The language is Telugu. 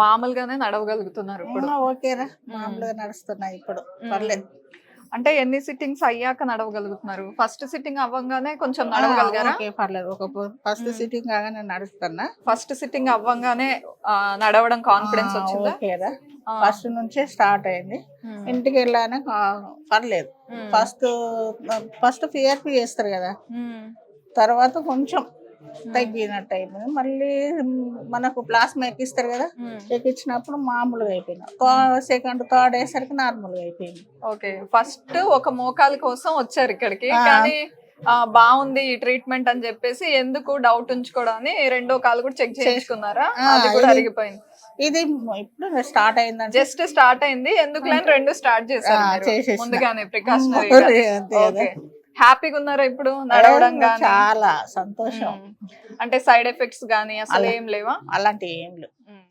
మామూలుగానే నడవగలుగుతున్నారు ఇప్పుడు. ఓకేరా, మామూలుగా నడుస్తున్నాయి ఇప్పుడు, పర్లేదు. అంటే ఎన్ని సిట్టింగ్స్ అయ్యాక నడవగలుగుతున్నారు? ఫస్ట్ సిట్టింగ్ అవ్వంగానే కొంచెం నడవగలిగారా? ఓకే, పర్లేదు. ఫస్ట్ సిట్టింగ్ కాగానే నడుస్తున్నా. ఫస్ట్ సిట్టింగ్ అవ్వంగానే నడవడం కాన్ఫిడెన్స్ వచ్చిందా? ఓకేరా, ఫస్ట్ నుంచే స్టార్ట్ అయింది. ఇంటికి వెళ్ళానే పర్లేదు. ఫస్ట్ పిఆర్పి చేస్తారు కదా, తర్వాత కొంచెం తగ్గినట్టు అయిపోయింది. మళ్ళీ మనకు ప్లాస్మా ఎక్కిస్తారు కదా, ఎక్కించినప్పుడు మామూలుగా అయిపోయింది. సెకండ్ థర్డ్ అయ్యేసరికి నార్మల్గా అయిపోయింది. ఓకే, ఫస్ట్ ఒక మోకాల కోసం వచ్చారు ఇక్కడికి, కానీ బాగుంది ఈ ట్రీట్మెంట్ అని చెప్పేసి ఎందుకు డౌట్ ఉంచుకోవడాన్ని రెండో కాలు కూడా చెక్ చేయించుకున్నారా? అది కూడా అరిగిపోయింది. ఇది ఇప్పుడు స్టార్ట్ అయిందంటే జస్ట్ స్టార్ట్ అయింది, ఎందుకు లేని రెండు స్టార్ట్ చేశారు మీరు ముందుగానే ప్రికాషనరీ. హ్యాపీగా ఉన్నారా ఇప్పుడు నడవడం గానీ? చాలా సంతోషం. అంటే సైడ్ ఎఫెక్ట్స్ గానీ అసలు ఏం లేవా? అలాంటి ఏం లేవు.